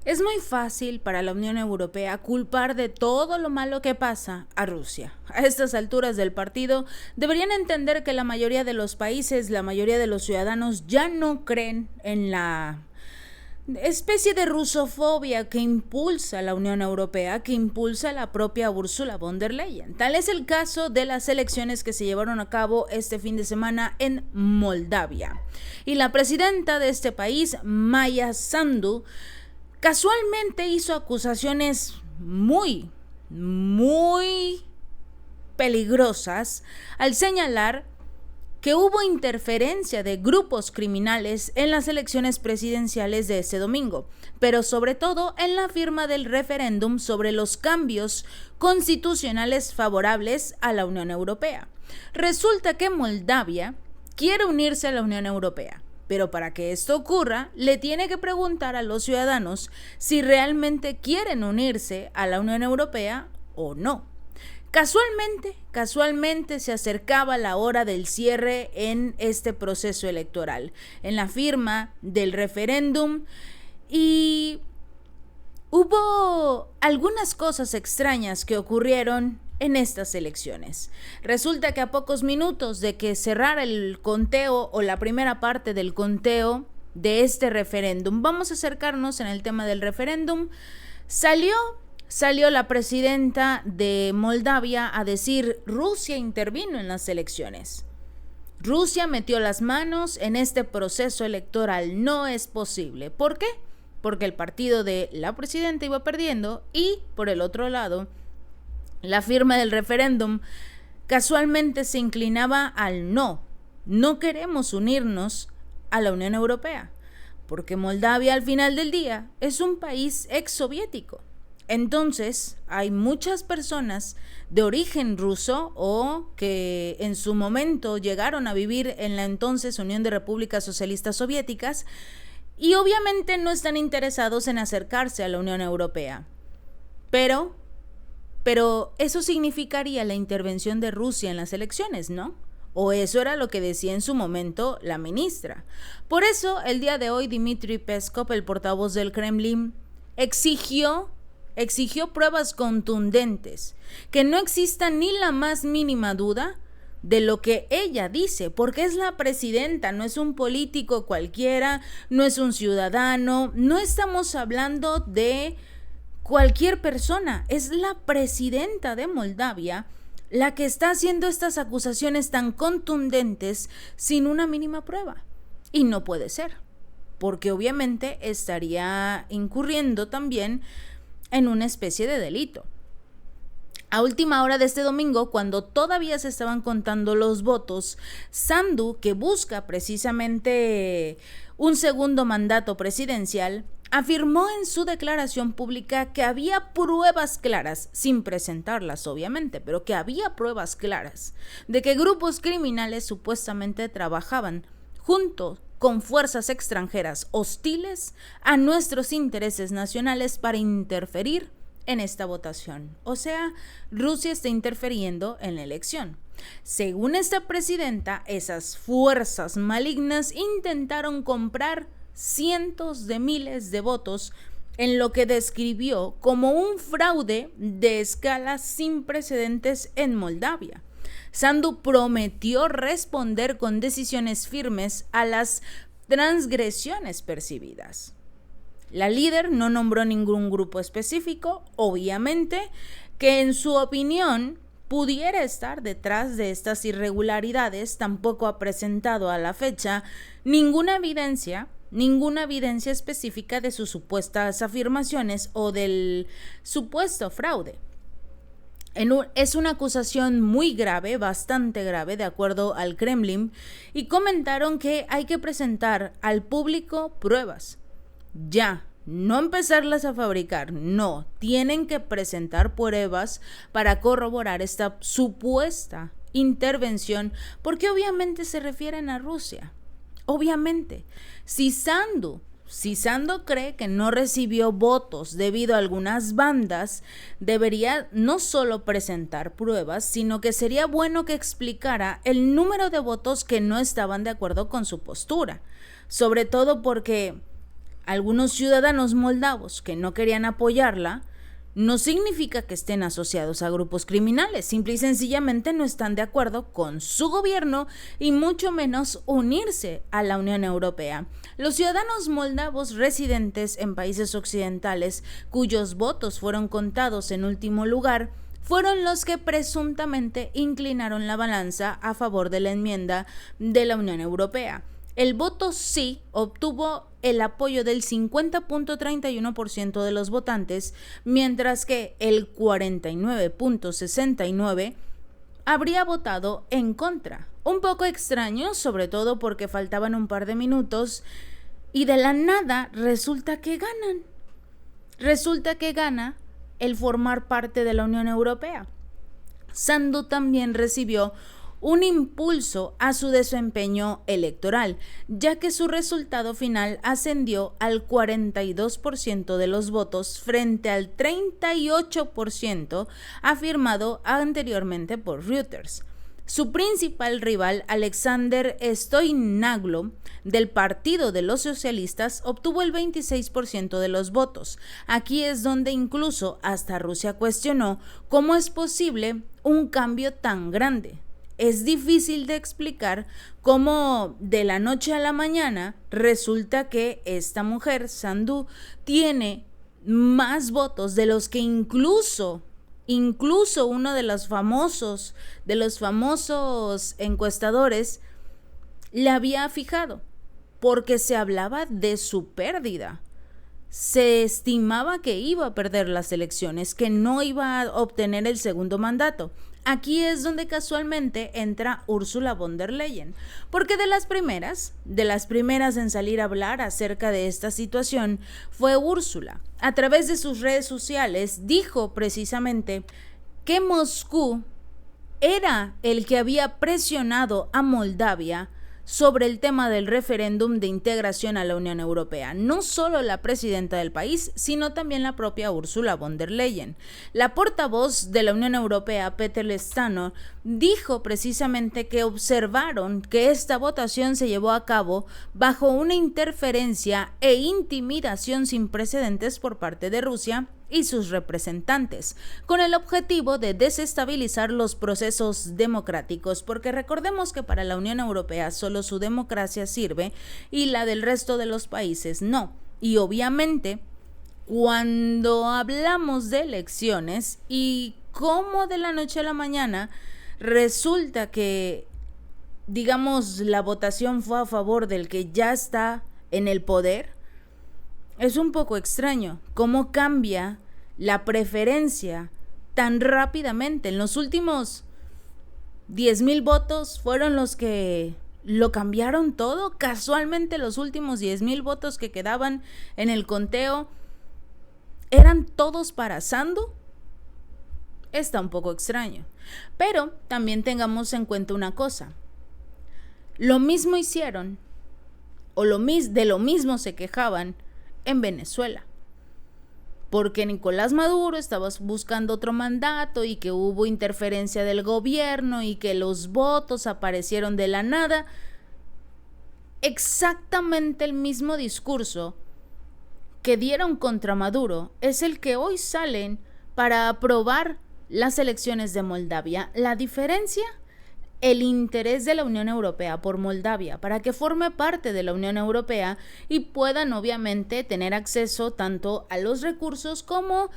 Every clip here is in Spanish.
Es muy fácil para la Unión Europea culpar de todo lo malo que pasa a Rusia. A estas alturas del partido deberían entender que la mayoría de los países, la mayoría de los ciudadanos ya no creen en la especie de rusofobia que impulsa la Unión Europea, que impulsa la propia Ursula von der Leyen. Tal es el caso de las elecciones que se llevaron a cabo este fin de semana en Moldavia. Y la presidenta de este país, Maia Sandu, casualmente hizo acusaciones muy peligrosas al señalar que hubo interferencia de grupos criminales en las elecciones presidenciales de este domingo, pero sobre todo en la firma del referéndum sobre los cambios constitucionales favorables a la Unión Europea. Resulta que Moldavia quiere unirse a la Unión Europea, pero para que esto ocurra, le tiene que preguntar a los ciudadanos si realmente quieren unirse a la Unión Europea o no. Casualmente se acercaba la hora del cierre en este proceso electoral, en la firma del referéndum, y hubo algunas cosas extrañas que ocurrieron en estas elecciones. Resulta que a pocos minutos de que cerrara el conteo o la primera parte del conteo de este referéndum, vamos a acercarnos en el tema del referéndum, salió la presidenta de Moldavia a decir: Rusia intervino en las elecciones. Rusia metió las manos en este proceso electoral. No es posible. ¿Por qué? Porque el partido de la presidenta iba perdiendo y, por el otro lado, la firma del referéndum casualmente se inclinaba al no. No queremos unirnos a la Unión Europea, porque Moldavia al final del día es un país exsoviético. Entonces, hay muchas personas de origen ruso o que en su momento llegaron a vivir en la entonces Unión de Repúblicas Socialistas Soviéticas y obviamente no están interesados en acercarse a la Unión Europea. Pero eso significaría la intervención de Rusia en las elecciones, ¿no? O eso era lo que decía en su momento la ministra. Por eso, el día de hoy, Dmitry Peskov, el portavoz del Kremlin, exigió pruebas contundentes, que no exista ni la más mínima duda de lo que ella dice, porque es la presidenta, no es un político cualquiera, no es un ciudadano, no estamos hablando de cualquier persona, es la presidenta de Moldavia la que está haciendo estas acusaciones tan contundentes sin una mínima prueba. Y no puede ser, porque obviamente estaría incurriendo también en una especie de delito. A última hora de este domingo, cuando todavía se estaban contando los votos, Sandu, que busca precisamente un segundo mandato presidencial, afirmó en su declaración pública que había pruebas claras, sin presentarlas obviamente, pero que había pruebas claras de que grupos criminales supuestamente trabajaban junto con fuerzas extranjeras hostiles a nuestros intereses nacionales para interferir en esta votación. O sea, Rusia está interfiriendo en la elección. Según esta presidenta, esas fuerzas malignas intentaron comprar cientos de miles de votos en lo que describió como un fraude de escala sin precedentes en Moldavia. Sandu prometió responder con decisiones firmes a las transgresiones percibidas. La líder no nombró ningún grupo específico, obviamente, que en su opinión pudiera estar detrás de estas irregularidades. Tampoco ha presentado a la fecha ninguna evidencia específica de sus supuestas afirmaciones o del supuesto fraude. Es una acusación muy grave, bastante grave, de acuerdo al Kremlin, y comentaron que hay que presentar al público pruebas. Ya, no empezarlas a fabricar, no, tienen que presentar pruebas para corroborar esta supuesta intervención, porque obviamente se refieren a Rusia. Obviamente, si Sandu cree que no recibió votos debido a algunas bandas, debería no solo presentar pruebas, sino que sería bueno que explicara el número de votos que no estaban de acuerdo con su postura. Sobre todo porque algunos ciudadanos moldavos que no querían apoyarla, no significa que estén asociados a grupos criminales, simple y sencillamente no están de acuerdo con su gobierno y mucho menos unirse a la Unión Europea. Los ciudadanos moldavos residentes en países occidentales, cuyos votos fueron contados en último lugar, fueron los que presuntamente inclinaron la balanza a favor de la enmienda de la Unión Europea. El voto sí obtuvo el apoyo del 50.31% de los votantes, mientras que el 49.69% habría votado en contra. Un poco extraño, sobre todo porque faltaban un par de minutos y de la nada resulta que ganan. Resulta que gana el formar parte de la Unión Europea. Sandu también recibió un impulso a su desempeño electoral, ya que su resultado final ascendió al 42% de los votos frente al 38% afirmado anteriormente por Reuters. Su principal rival, Alexander Stoyanoglu, del Partido de los Socialistas, obtuvo el 26% de los votos. Aquí es donde incluso hasta Rusia cuestionó cómo es posible un cambio tan grande. Es difícil de explicar cómo de la noche a la mañana resulta que esta mujer, Sandu, tiene más votos de los que incluso uno de los famosos encuestadores le había fijado, porque se hablaba de su pérdida. Se estimaba que iba a perder las elecciones, que no iba a obtener el segundo mandato. Aquí es donde casualmente entra Ursula von der Leyen, porque de las primeras en salir a hablar acerca de esta situación fue Úrsula. A través de sus redes sociales dijo precisamente que Moscú era el que había presionado a Moldavia sobre el tema del referéndum de integración a la Unión Europea. No solo la presidenta del país, sino también la propia Ursula von der Leyen. La portavoz de la Unión Europea, Peter Lestano, dijo precisamente que observaron que esta votación se llevó a cabo bajo una interferencia e intimidación sin precedentes por parte de Rusia y sus representantes, con el objetivo de desestabilizar los procesos democráticos, porque recordemos que para la Unión Europea solo su democracia sirve y la del resto de los países no. Y obviamente, cuando hablamos de elecciones y cómo de la noche a la mañana resulta que, digamos, la votación fue a favor del que ya está en el poder, es un poco extraño cómo cambia la preferencia tan rápidamente. En los últimos 10,000 votos fueron los que lo cambiaron todo. Casualmente los últimos 10,000 votos que quedaban en el conteo eran todos para Sandu. Está un poco extraño. Pero también tengamos en cuenta una cosa. Lo mismo hicieron, o de lo mismo se quejaban en Venezuela, porque Nicolás Maduro estaba buscando otro mandato y que hubo interferencia del gobierno y que los votos aparecieron de la nada. Exactamente el mismo discurso que dieron contra Maduro es el que hoy salen para aprobar las elecciones de Moldavia. La diferencia, el interés de la Unión Europea por Moldavia para que forme parte de la Unión Europea y puedan obviamente tener acceso tanto a los recursos como,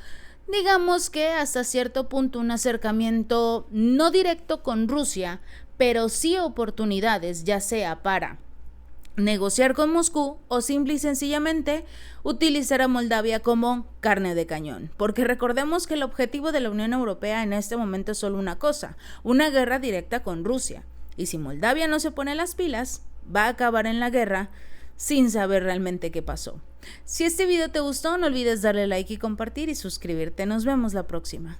digamos que hasta cierto punto, un acercamiento no directo con Rusia, pero sí oportunidades, ya sea para negociar con Moscú o simple y sencillamente utilizar a Moldavia como carne de cañón, porque recordemos que el objetivo de la Unión Europea en este momento es solo una cosa, una guerra directa con Rusia, y si Moldavia no se pone las pilas, va a acabar en la guerra sin saber realmente qué pasó. Si este video te gustó, no olvides darle like y compartir y suscribirte. Nos vemos la próxima.